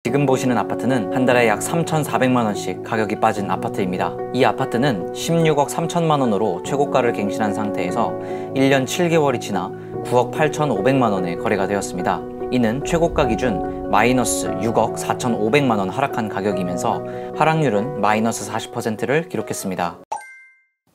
지금 보시는 아파트는 한 달에 약 3,400만원씩 가격이 빠진 아파트입니다. 이 아파트는 16억 3천만 원으로 최고가를 갱신한 상태에서 1년 7개월이 지나 9억 8,500만원에 거래가 되었습니다. 이는 최고가 기준 마이너스 6억 4,500만원 하락한 가격이면서 하락률은 마이너스 40%를 기록했습니다.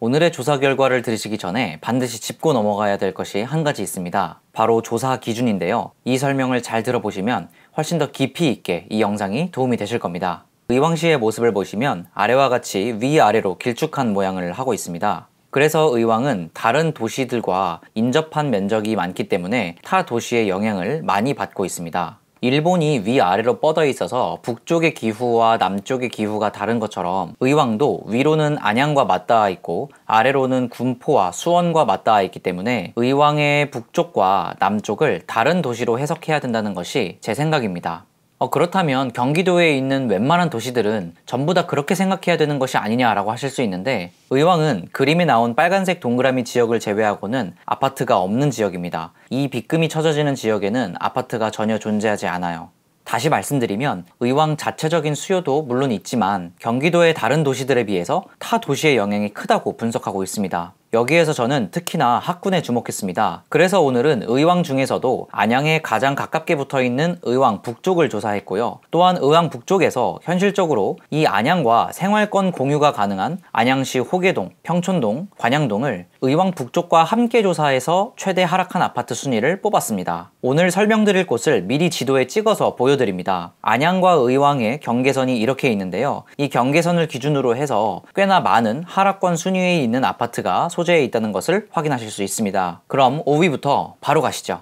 오늘의 조사 결과를 들으시기 전에 반드시 짚고 넘어가야 될 것이 한 가지 있습니다. 바로 조사 기준인데요. 이 설명을 잘 들어보시면 훨씬 더 깊이 있게 이 영상이 도움이 되실 겁니다. 의왕시의 모습을 보시면 아래와 같이 위아래로 길쭉한 모양을 하고 있습니다. 그래서 의왕은 다른 도시들과 인접한 면적이 많기 때문에 타 도시의 영향을 많이 받고 있습니다. 일본이 위아래로 뻗어 있어서 북쪽의 기후와 남쪽의 기후가 다른 것처럼 의왕도 위로는 안양과 맞닿아 있고 아래로는 군포와 수원과 맞닿아 있기 때문에 의왕의 북쪽과 남쪽을 다른 도시로 해석해야 된다는 것이 제 생각입니다. 그렇다면 경기도에 있는 웬만한 도시들은 전부 다 그렇게 생각해야 되는 것이 아니냐라고 하실 수 있는데, 의왕은 그림에 나온 빨간색 동그라미 지역을 제외하고는 아파트가 없는 지역입니다. 이 빗금이 쳐져지는 지역에는 아파트가 전혀 존재하지 않아요. 다시 말씀드리면 의왕 자체적인 수요도 물론 있지만 경기도의 다른 도시들에 비해서 타 도시의 영향이 크다고 분석하고 있습니다. 여기에서 저는 특히나 학군에 주목했습니다. 그래서 오늘은 의왕 중에서도 안양에 가장 가깝게 붙어있는 의왕 북쪽을 조사했고요. 또한 의왕 북쪽에서 현실적으로 이 안양과 생활권 공유가 가능한 안양시 호계동, 평촌동, 관양동을 의왕 북쪽과 함께 조사해서 최대 하락한 아파트 순위를 뽑았습니다. 오늘 설명드릴 곳을 미리 지도에 찍어서 보여드립니다. 안양과 의왕의 경계선이 이렇게 있는데요. 이 경계선을 기준으로 해서 꽤나 많은 하락권 순위에 있는 아파트가 소재에 있다는 것을 확인하실 수 있습니다. 그럼 5위부터 바로 가시죠.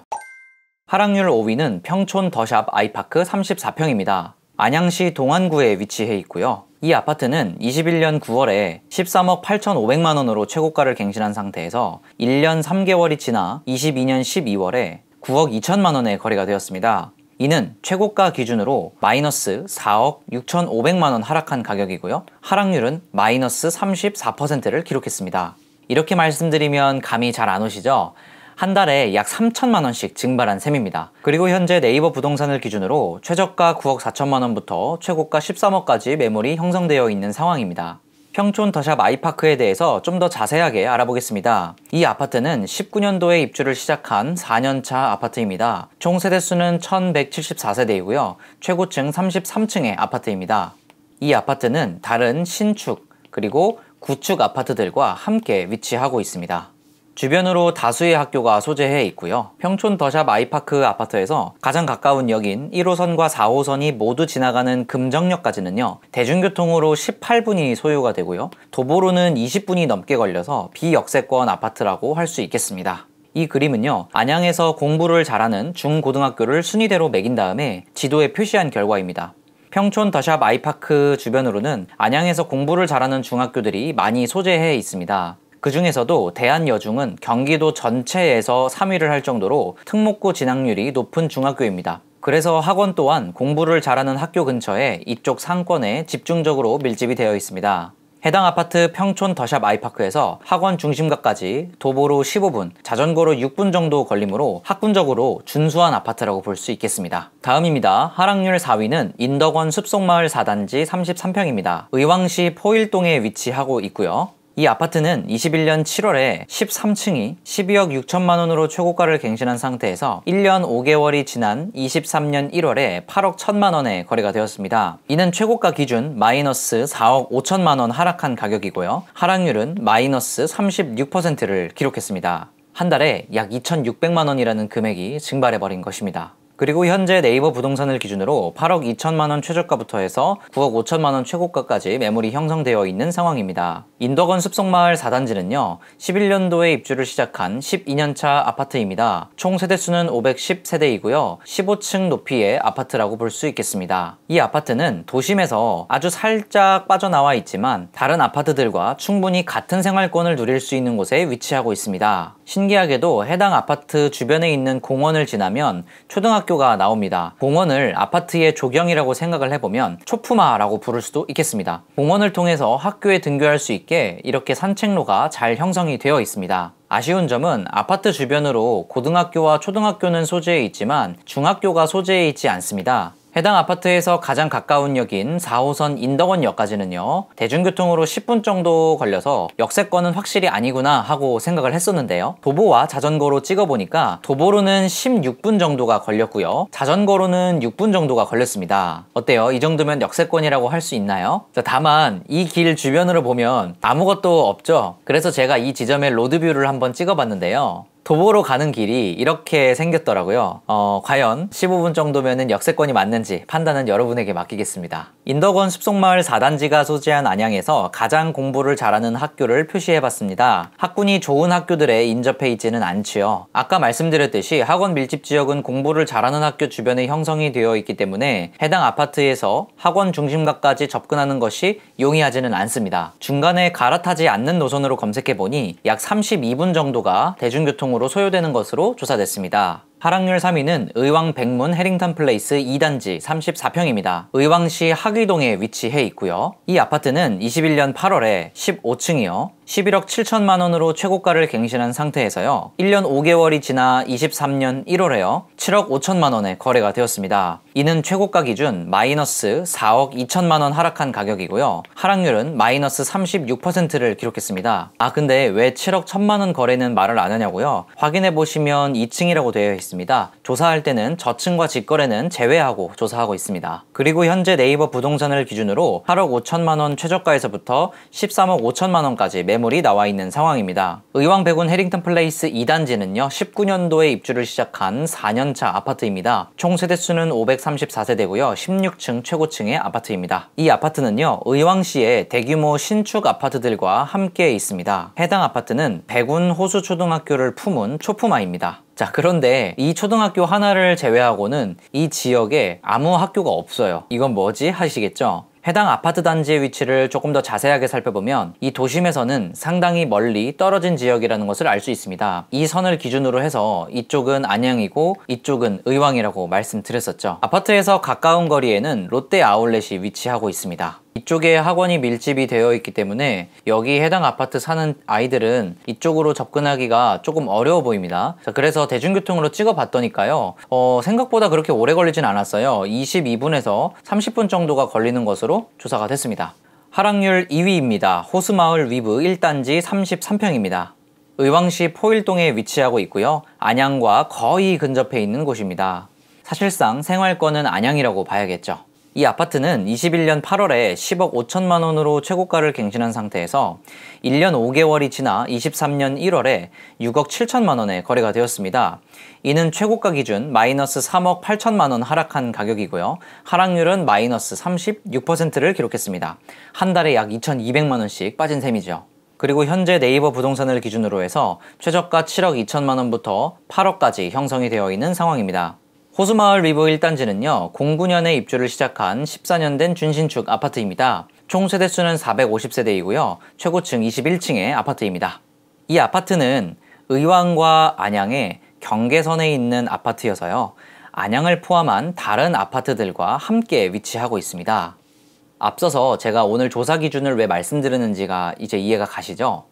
하락률 5위는 평촌 더샵 아이파크 34평입니다. 안양시 동안구에 위치해 있고요. 이 아파트는 21년 9월에 13억 8,500만원으로 최고가를 갱신한 상태에서 1년 3개월이 지나 22년 12월에 9억 2천만원에 거래가 되었습니다. 이는 최고가 기준으로 마이너스 4억 6,500만원 하락한 가격이고요. 하락률은 마이너스 34%를 기록했습니다. 이렇게 말씀드리면 감이 잘 안 오시죠? 한 달에 약 3천만원씩 증발한 셈입니다. 그리고 현재 네이버 부동산을 기준으로 최저가 9억 4천만원부터 최고가 13억까지 매물이 형성되어 있는 상황입니다. 평촌 더샵 아이파크에 대해서 좀 더 자세하게 알아보겠습니다. 이 아파트는 19년도에 입주를 시작한 4년차 아파트입니다. 총 세대수는 1174세대이고요. 최고층 33층의 아파트입니다. 이 아파트는 다른 신축 그리고 구축 아파트들과 함께 위치하고 있습니다. 주변으로 다수의 학교가 소재해 있고요. 평촌 더샵 아이파크 아파트에서 가장 가까운 역인 1호선과 4호선이 모두 지나가는 금정역까지는요, 대중교통으로 18분이 소요가 되고요. 도보로는 20분이 넘게 걸려서 비역세권 아파트라고 할 수 있겠습니다. 이 그림은요, 안양에서 공부를 잘하는 중고등학교를 순위대로 매긴 다음에 지도에 표시한 결과입니다. 평촌 더샵 아이파크 주변으로는 안양에서 공부를 잘하는 중학교들이 많이 소재해 있습니다. 그 중에서도 대한여중은 경기도 전체에서 3위를 할 정도로 특목고 진학률이 높은 중학교입니다. 그래서 학원 또한 공부를 잘하는 학교 근처에 이쪽 상권에 집중적으로 밀집이 되어 있습니다. 해당 아파트 평촌 더샵 아이파크에서 학원 중심가까지 도보로 15분, 자전거로 6분 정도 걸리므로 학군적으로 준수한 아파트라고 볼 수 있겠습니다. 다음입니다. 하락률 4위는 인덕원 숲속마을 4단지 33평입니다. 의왕시 포일동에 위치하고 있고요. 이 아파트는 21년 7월에 13층이 12억 6천만원으로 최고가를 갱신한 상태에서 1년 5개월이 지난 23년 1월에 8억 1천만원에 거래가 되었습니다. 이는 최고가 기준 마이너스 4억 5천만원 하락한 가격이고요. 하락률은 마이너스 36%를 기록했습니다. 한 달에 약 2,600만원이라는 금액이 증발해버린 것입니다. 그리고 현재 네이버 부동산을 기준으로 8억 2천만원 최저가부터 해서 9억 5천만원 최고가까지 매물이 형성되어 있는 상황입니다. 인덕원 숲속마을 4단지는요, 11년도에 입주를 시작한 12년차 아파트입니다. 총 세대수는 510세대이고요. 15층 높이의 아파트라고 볼 수 있겠습니다. 이 아파트는 도심에서 아주 살짝 빠져나와 있지만 다른 아파트들과 충분히 같은 생활권을 누릴 수 있는 곳에 위치하고 있습니다. 신기하게도 해당 아파트 주변에 있는 공원을 지나면 초등학교가 나옵니다. 공원을 아파트의 조경이라고 생각을 해보면 초품화라고 부를 수도 있겠습니다. 공원을 통해서 학교에 등교할 수 있게 이렇게 산책로가 잘 형성이 되어 있습니다. 아쉬운 점은 아파트 주변으로 고등학교와 초등학교는 소재해 있지만 중학교가 소재해 있지 않습니다. 해당 아파트에서 가장 가까운 역인 4호선 인덕원역까지는요, 대중교통으로 10분 정도 걸려서 역세권은 확실히 아니구나 하고 생각을 했었는데요. 도보와 자전거로 찍어보니까 도보로는 16분 정도가 걸렸고요, 자전거로는 6분 정도가 걸렸습니다. 어때요? 이 정도면 역세권이라고 할 수 있나요? 자, 다만 이 길 주변으로 보면 아무것도 없죠. 그래서 제가 이 지점의 로드뷰를 한번 찍어봤는데요, 도보로 가는 길이 이렇게 생겼더라고요. 과연 15분 정도면은 역세권이 맞는지 판단은 여러분에게 맡기겠습니다. 인덕원 숲속마을 4단지가 소재한 안양에서 가장 공부를 잘하는 학교를 표시해봤습니다. 학군이 좋은 학교들에 인접해 있지는 않지요. 아까 말씀드렸듯이 학원 밀집 지역은 공부를 잘하는 학교 주변에 형성이 되어 있기 때문에 해당 아파트에서 학원 중심가까지 접근하는 것이 용이하지는 않습니다. 중간에 갈아타지 않는 노선으로 검색해보니 약 32분 정도가 대중교통 으로 소요되는 것으로 조사됐습니다. 하락률 3위는 의왕 백문 해링턴 플레이스 2단지 34평입니다. 의왕시 하귀동에 위치해 있고요. 이 아파트는 21년 8월에 15층이요. 11억 7천만 원으로 최고가를 갱신한 상태에서요, 1년 5개월이 지나 23년 1월에요 7억 5천만 원에 거래가 되었습니다. 이는 최고가 기준 마이너스 4억 2천만 원 하락한 가격이고요, 하락률은 마이너스 36%를 기록했습니다. 근데 왜 7억 1천만 원 거래는 말을 안 하냐고요? 확인해 보시면 2층이라고 되어 있습니다. 조사할 때는 저층과 직거래는 제외하고 조사하고 있습니다. 그리고 현재 네이버 부동산을 기준으로 8억 5천만 원 최저가에서부터 13억 5천만 원까지 매물이 나와 있는 상황입니다. 의왕 백운 해링턴 플레이스 2단지는요 19년도에 입주를 시작한 4년차 아파트입니다. 총 세대수는 534세대고요 16층 최고층의 아파트입니다. 이 아파트는요 의왕시의 대규모 신축 아파트들과 함께 있습니다. 해당 아파트는 백운 호수초등학교를 품은 초품화입니다. 자, 그런데 이 초등학교 하나를 제외하고는 이 지역에 아무 학교가 없어요. 이건 뭐지? 하시겠죠? 해당 아파트 단지의 위치를 조금 더 자세하게 살펴보면 이 도심에서는 상당히 멀리 떨어진 지역이라는 것을 알 수 있습니다. 이 선을 기준으로 해서 이쪽은 안양이고 이쪽은 의왕이라고 말씀드렸었죠. 아파트에서 가까운 거리에는 롯데 아울렛이 위치하고 있습니다. 이쪽에 학원이 밀집이 되어 있기 때문에 여기 해당 아파트 사는 아이들은 이쪽으로 접근하기가 조금 어려워 보입니다. 자, 그래서 대중교통으로 찍어 봤더니까요 생각보다 그렇게 오래 걸리진 않았어요. 22분에서 30분 정도가 걸리는 것으로 조사가 됐습니다. 하락률 2위입니다. 호수마을 위브 1단지 33평입니다. 의왕시 포일동에 위치하고 있고요, 안양과 거의 근접해 있는 곳입니다. 사실상 생활권은 안양이라고 봐야겠죠. 이 아파트는 21년 8월에 10억 5천만 원으로 최고가를 갱신한 상태에서 1년 5개월이 지나 23년 1월에 6억 7천만 원에 거래가 되었습니다. 이는 최고가 기준 마이너스 3억 8천만 원 하락한 가격이고요. 하락률은 마이너스 36%를 기록했습니다. 한 달에 약 2,200만 원씩 빠진 셈이죠. 그리고 현재 네이버 부동산을 기준으로 해서 최저가 7억 2천만 원부터 8억까지 형성이 되어 있는 상황입니다. 호수마을 위브 1단지는요 09년에 입주를 시작한 14년 된 준신축 아파트입니다. 총 세대수는 450세대이고요 최고층 21층의 아파트입니다. 이 아파트는 의왕과 안양의 경계선에 있는 아파트여서요 안양을 포함한 다른 아파트들과 함께 위치하고 있습니다. 앞서서 제가 오늘 조사 기준을 왜 말씀드렸는지가 이제 이해가 가시죠?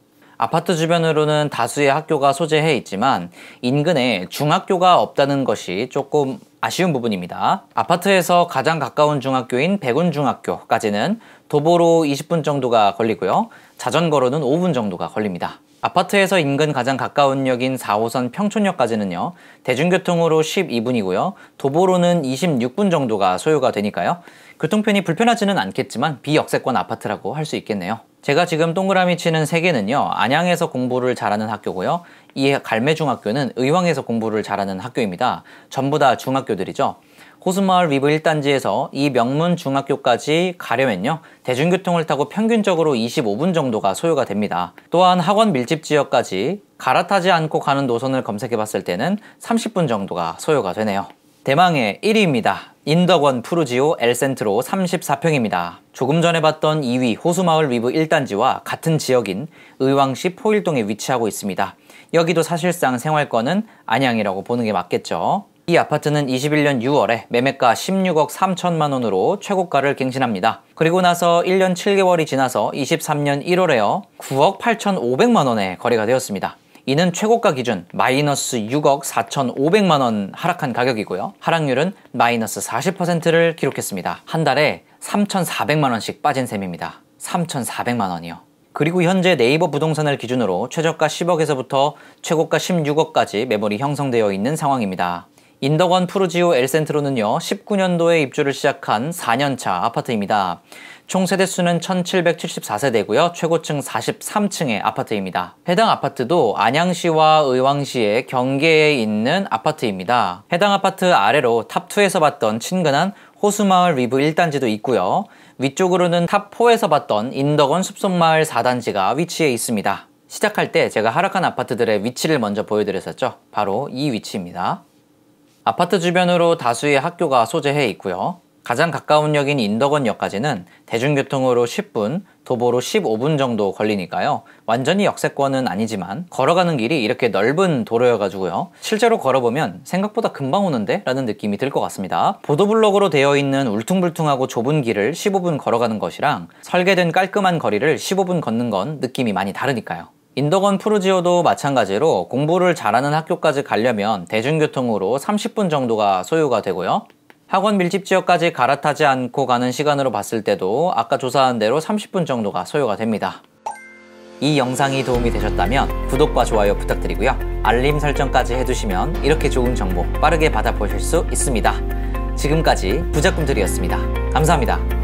아파트 주변으로는 다수의 학교가 소재해 있지만 인근에 중학교가 없다는 것이 조금 아쉬운 부분입니다. 아파트에서 가장 가까운 중학교인 백운중학교까지는 도보로 20분 정도가 걸리고요 자전거로는 5분 정도가 걸립니다. 아파트에서 인근 가장 가까운 역인 4호선 평촌역까지는요 대중교통으로 12분이고요 도보로는 26분 정도가 소요가 되니까요 교통편이 불편하지는 않겠지만 비역세권 아파트라고 할 수 있겠네요. 제가 지금 동그라미 치는 3개는요 안양에서 공부를 잘하는 학교고요 이 갈매중학교는 의왕에서 공부를 잘하는 학교입니다. 전부 다 중학교들이죠. 호수마을 위브 1단지에서 이 명문 중학교까지 가려면요 대중교통을 타고 평균적으로 25분 정도가 소요가 됩니다. 또한 학원 밀집 지역까지 갈아타지 않고 가는 노선을 검색해 봤을 때는 30분 정도가 소요가 되네요. 대망의 1위입니다. 인덕원 푸르지오 엘센트로 34평입니다. 조금 전에 봤던 2위 호수마을 위브 1단지와 같은 지역인 의왕시 포일동에 위치하고 있습니다. 여기도 사실상 생활권은 안양이라고 보는 게 맞겠죠. 이 아파트는 21년 6월에 매매가 16억 3천만 원으로 최고가를 갱신합니다. 그리고 나서 1년 7개월이 지나서 23년 1월에요 9억 8,500만 원에 거래가 되었습니다. 이는 최고가 기준 마이너스 6억 4,500만 원 하락한 가격이고요. 하락률은 마이너스 40%를 기록했습니다. 한 달에 3,400만 원씩 빠진 셈입니다. 3,400만 원이요. 그리고 현재 네이버 부동산을 기준으로 최저가 10억에서부터 최고가 16억까지 매물이 형성되어 있는 상황입니다. 인덕원 푸르지오 엘센트로는요, 19년도에 입주를 시작한 4년차 아파트입니다. 총 세대수는 1774세대고요. 최고층 43층의 아파트입니다. 해당 아파트도 안양시와 의왕시의 경계에 있는 아파트입니다. 해당 아파트 아래로 탑2에서 봤던 친근한 호수마을 리브 1단지도 있고요. 위쪽으로는 탑4에서 봤던 인덕원 숲속마을 4단지가 위치해 있습니다. 시작할 때 제가 하락한 아파트들의 위치를 먼저 보여드렸었죠. 바로 이 위치입니다. 아파트 주변으로 다수의 학교가 소재해 있고요. 가장 가까운 역인 인덕원역까지는 대중교통으로 10분, 도보로 15분 정도 걸리니까요. 완전히 역세권은 아니지만 걸어가는 길이 이렇게 넓은 도로여가지고요. 실제로 걸어보면 생각보다 금방 오는데? 라는 느낌이 들 것 같습니다. 보도블록으로 되어 있는 울퉁불퉁하고 좁은 길을 15분 걸어가는 것이랑 설계된 깔끔한 거리를 15분 걷는 건 느낌이 많이 다르니까요. 인덕원 푸르지오도 마찬가지로 공부를 잘하는 학교까지 가려면 대중교통으로 30분 정도가 소요가 되고요. 학원 밀집 지역까지 갈아타지 않고 가는 시간으로 봤을 때도 아까 조사한 대로 30분 정도가 소요가 됩니다. 이 영상이 도움이 되셨다면 구독과 좋아요 부탁드리고요. 알림 설정까지 해두시면 이렇게 좋은 정보 빠르게 받아보실 수 있습니다. 지금까지 부자꿈들이었습니다. 감사합니다.